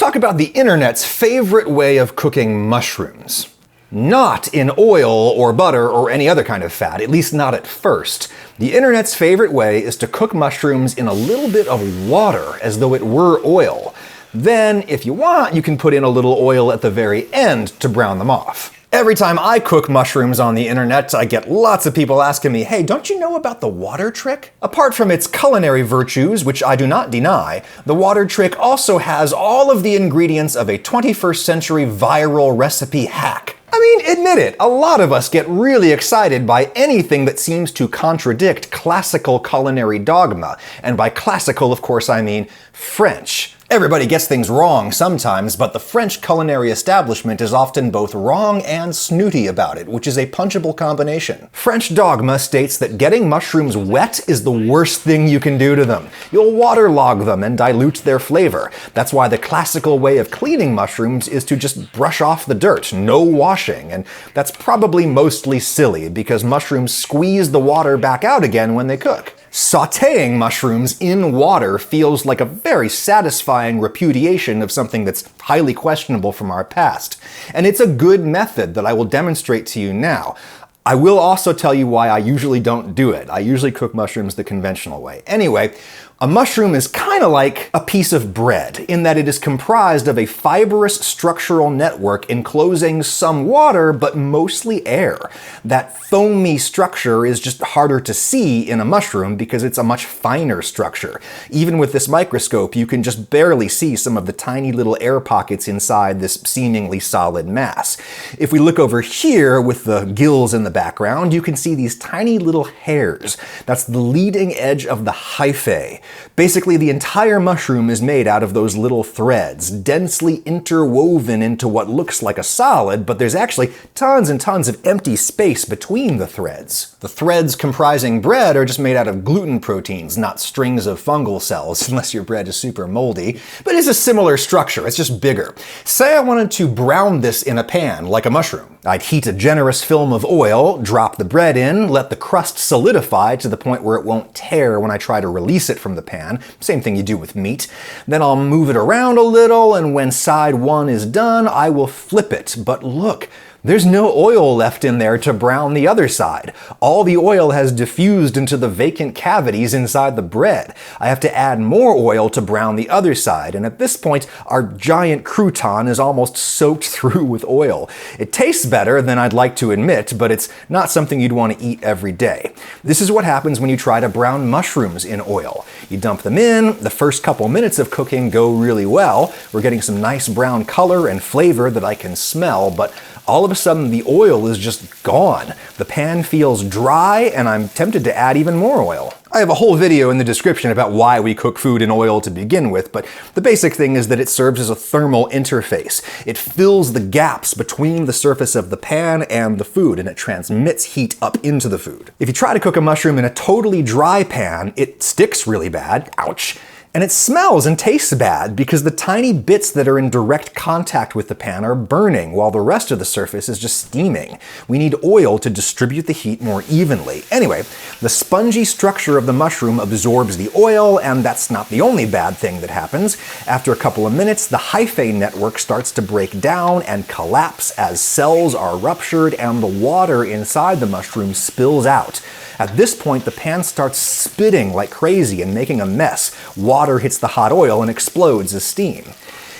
talk about the internet's favorite way of cooking mushrooms. Not in oil or butter or any other kind of fat, at least not at first. The internet's favorite way is to cook mushrooms in a little bit of water, as though it were oil. Then, if you want, you can put in a little oil at the very end to brown them off. Every time I cook mushrooms on the internet, I get lots of people asking me, hey, don't you know about the water trick? Apart from its culinary virtues, which I do not deny, the water trick also has all of the ingredients of a 21st century viral recipe hack. I mean, admit it, a lot of us get really excited by anything that seems to contradict classical culinary dogma. And by classical, of course, I mean French. Everybody gets things wrong sometimes, but the French culinary establishment is often both wrong and snooty about it, which is a punchable combination. French dogma states that getting mushrooms wet is the worst thing you can do to them. You'll waterlog them and dilute their flavor. That's why the classical way of cleaning mushrooms is to just brush off the dirt, no washing, and that's probably mostly silly because mushrooms squeeze the water back out again when they cook. Sautéing mushrooms in water feels like a very satisfying repudiation of something that's highly questionable from our past. And it's a good method that I will demonstrate to you now. I will also tell you why I usually don't do it. I usually cook mushrooms the conventional way. Anyway, a mushroom is kind of like a piece of bread in that it is comprised of a fibrous structural network enclosing some water but mostly air. That foamy structure is just harder to see in a mushroom because it's a much finer structure. Even with this microscope, you can just barely see some of the tiny little air pockets inside this seemingly solid mass. If we look over here with the gills in the background, you can see these tiny little hairs. That's the leading edge of the hyphae. Basically, the entire mushroom is made out of those little threads, densely interwoven into what looks like a solid, but there's actually tons and tons of empty space between the threads. The threads comprising bread are just made out of gluten proteins, not strings of fungal cells, unless your bread is super moldy, but it's a similar structure, it's just bigger. Say I wanted to brown this in a pan, like a mushroom. I'd heat a generous film of oil, drop the bread in, let the crust solidify to the point where it won't tear when I try to release it from the pan. Same thing you do with meat. Then I'll move it around a little, and when side one is done, I will flip it. But look, there's no oil left in there to brown the other side. All the oil has diffused into the vacant cavities inside the bread. I have to add more oil to brown the other side, and at this point, our giant crouton is almost soaked through with oil. It tastes better than I'd like to admit, but it's not something you'd want to eat every day. This is what happens when you try to brown mushrooms in oil. You dump them in, the first couple minutes of cooking go really well. We're getting some nice brown color and flavor that I can smell, but all of a sudden the oil is just gone. The pan feels dry, and I'm tempted to add even more oil. I have a whole video in the description about why we cook food in oil to begin with, but the basic thing is that it serves as a thermal interface. It fills the gaps between the surface of the pan and the food, and it transmits heat up into the food. If you try to cook a mushroom in a totally dry pan, it sticks really bad. Ouch. And it smells and tastes bad because the tiny bits that are in direct contact with the pan are burning while the rest of the surface is just steaming. We need oil to distribute the heat more evenly. Anyway, the spongy structure of the mushroom absorbs the oil, and that's not the only bad thing that happens. After a couple of minutes, the hyphae network starts to break down and collapse as cells are ruptured and the water inside the mushroom spills out. At this point, the pan starts spitting like crazy and making a mess. Water hits the hot oil and explodes as steam.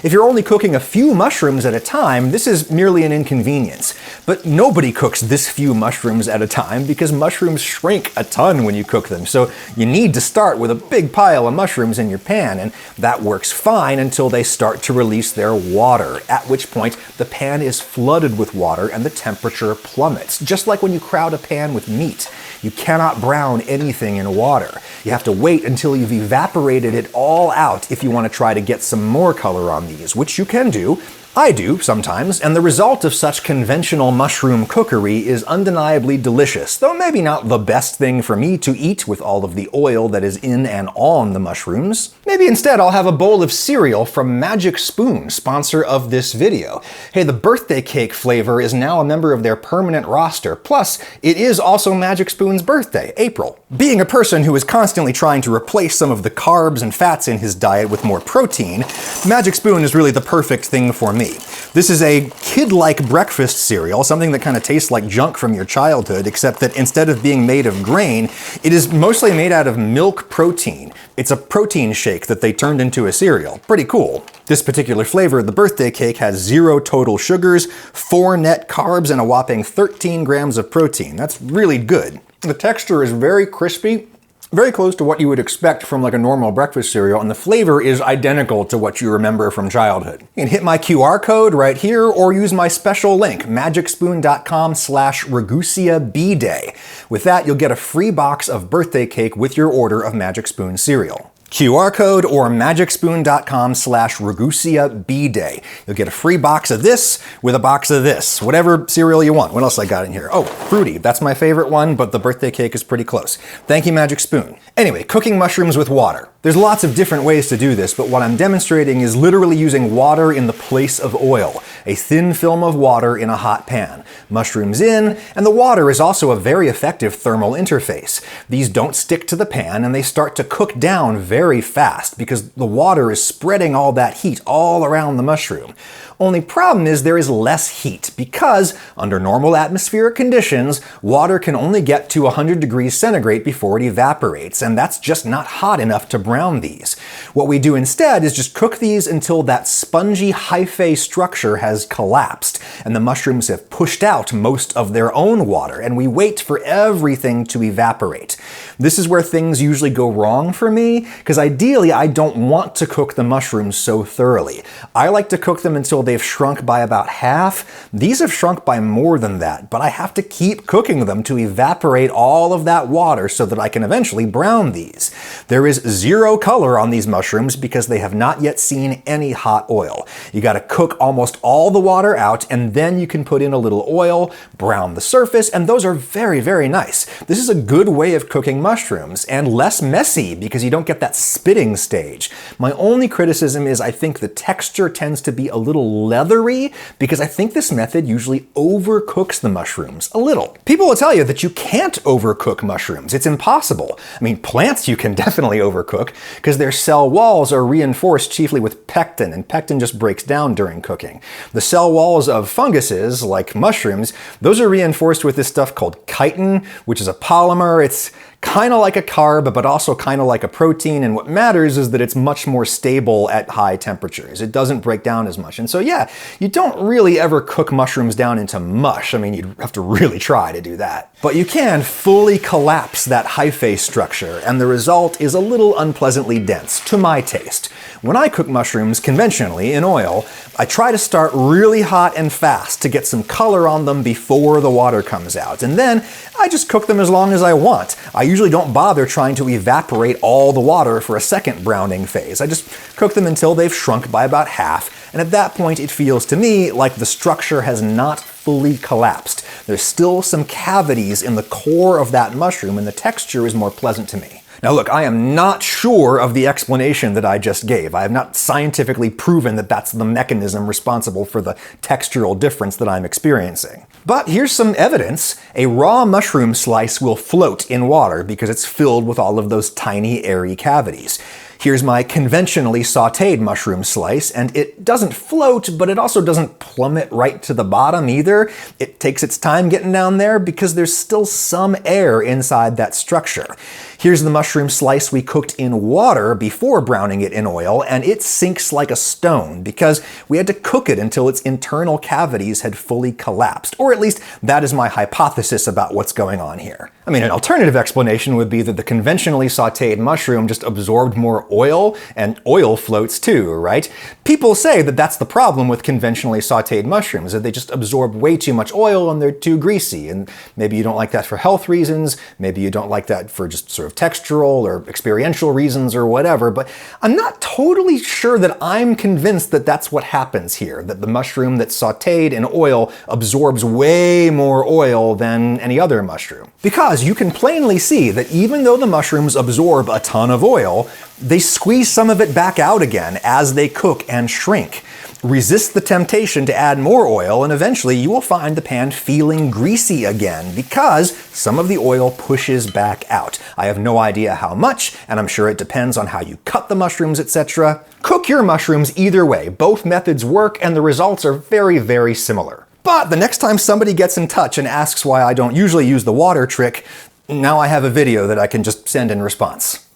If you're only cooking a few mushrooms at a time, this is merely an inconvenience. But nobody cooks this few mushrooms at a time because mushrooms shrink a ton when you cook them. So you need to start with a big pile of mushrooms in your pan, and that works fine until they start to release their water, at which point the pan is flooded with water and the temperature plummets, just like when you crowd a pan with meat. You cannot brown anything in water. You have to wait until you've evaporated it all out if you want to try to get some more color on these, which you can do. I do, sometimes, and the result of such conventional mushroom cookery is undeniably delicious, though maybe not the best thing for me to eat with all of the oil that is in and on the mushrooms. Maybe instead I'll have a bowl of cereal from Magic Spoon, sponsor of this video. Hey, the birthday cake flavor is now a member of their permanent roster, plus it is also Magic Spoon's birthday, April. Being a person who is constantly trying to replace some of the carbs and fats in his diet with more protein, Magic Spoon is really the perfect thing for me. This is a kid-like breakfast cereal, something that kind of tastes like junk from your childhood, except that instead of being made of grain, it is mostly made out of milk protein. It's a protein shake that they turned into a cereal. Pretty cool. This particular flavor, the birthday cake, has 0 total sugars, 4 net carbs, and a whopping 13 grams of protein. That's really good. The texture is very crispy, very close to what you would expect from like a normal breakfast cereal, and the flavor is identical to what you remember from childhood. You can hit my QR code right here or use my special link, magicspoon.com/RagusiaBday. With that, you'll get a free box of birthday cake with your order of Magic Spoon cereal. QR code or magicspoon.com/RagusiaBday. You'll get a free box of this with a box of this, whatever cereal you want. What else I got in here? Oh, fruity. That's my favorite one, but the birthday cake is pretty close. Thank you, Magic Spoon. Anyway, cooking mushrooms with water. There's lots of different ways to do this, but what I'm demonstrating is literally using water in the place of oil. A thin film of water in a hot pan. Mushrooms in, and the water is also a very effective thermal interface. These don't stick to the pan, and they start to cook down very fast because the water is spreading all that heat all around the mushroom. Only problem is there is less heat because, under normal atmospheric conditions, water can only get to 100 degrees centigrade before it evaporates, and that's just not hot enough to brown these. What we do instead is just cook these until that spongy hyphae structure has collapsed, and the mushrooms have pushed out most of their own water, and we wait for everything to evaporate. This is where things usually go wrong for me, because ideally I don't want to cook the mushrooms so thoroughly. I like to cook them until they've shrunk by about half. These have shrunk by more than that, but I have to keep cooking them to evaporate all of that water so that I can eventually brown these. There is 0 color on these mushrooms because they have not yet seen any hot oil. You gotta cook almost all the water out, and then you can put in a little oil, brown the surface, and those are very, very nice. This is a good way of cooking mushrooms, and less messy because you don't get that spitting stage. My only criticism is I think the texture tends to be a little leathery because I think this method usually overcooks the mushrooms a little. People will tell you that you can't overcook mushrooms. It's impossible. I mean, plants you can definitely overcook because their cell walls are reinforced chiefly with pectin, and pectin just breaks down during cooking. The cell walls of funguses, like mushrooms, those are reinforced with this stuff called chitin, which is a polymer. It's kind of like a carb, but also kind of like a protein, and what matters is that it's much more stable at high temperatures. It doesn't break down as much. And so yeah, you don't really ever cook mushrooms down into mush. I mean, you'd have to really try to do that. But you can fully collapse that hyphae structure, and the result is a little unpleasantly dense, to my taste. When I cook mushrooms conventionally in oil, I try to start really hot and fast to get some color on them before the water comes out, and then I just cook them as long as I want. I usually don't bother trying to evaporate all the water for a second browning phase. I just cook them until they've shrunk by about half, and at that point it feels to me like the structure has not fully collapsed. There's still some cavities in the core of that mushroom, and the texture is more pleasant to me. Now look, I am not sure of the explanation that I just gave. I have not scientifically proven that that's the mechanism responsible for the textural difference that I'm experiencing. But here's some evidence. A raw mushroom slice will float in water because it's filled with all of those tiny airy cavities. Here's my conventionally sautéed mushroom slice, and it doesn't float, but it also doesn't plummet right to the bottom either. It takes its time getting down there because there's still some air inside that structure. Here's the mushroom slice we cooked in water before browning it in oil, and it sinks like a stone because we had to cook it until its internal cavities had fully collapsed. Or at least that is my hypothesis about what's going on here. I mean, an alternative explanation would be that the conventionally sautéed mushroom just absorbed more oil, and oil floats too, right? People say that that's the problem with conventionally sautéed mushrooms, that they just absorb way too much oil and they're too greasy, and maybe you don't like that for health reasons, maybe you don't like that for just sort of textural or experiential reasons or whatever, but I'm not totally sure that I'm convinced that that's what happens here, that the mushroom that's sauteed in oil absorbs way more oil than any other mushroom. Because you can plainly see that even though the mushrooms absorb a ton of oil, they squeeze some of it back out again as they cook and shrink. Resist the temptation to add more oil, and eventually you will find the pan feeling greasy again because some of the oil pushes back out. I have no idea how much, and I'm sure it depends on how you cut the mushrooms, etc. Cook your mushrooms either way. Both methods work, and the results are very, very similar. But the next time somebody gets in touch and asks why I don't usually use the water trick, now I have a video that I can just send in response.